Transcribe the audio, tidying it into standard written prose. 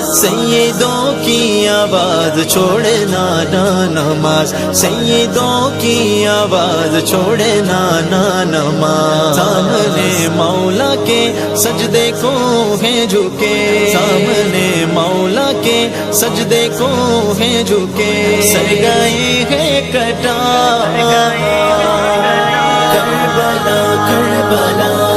सैयदों की आवाज छोड़े ना नमाज, सैयदों की आवाज छोड़े ना नमाज। सामने मौला के सजदे को है झुके, सामने मौला के सजदे को है झुके। सर गए है कटा करबला करबला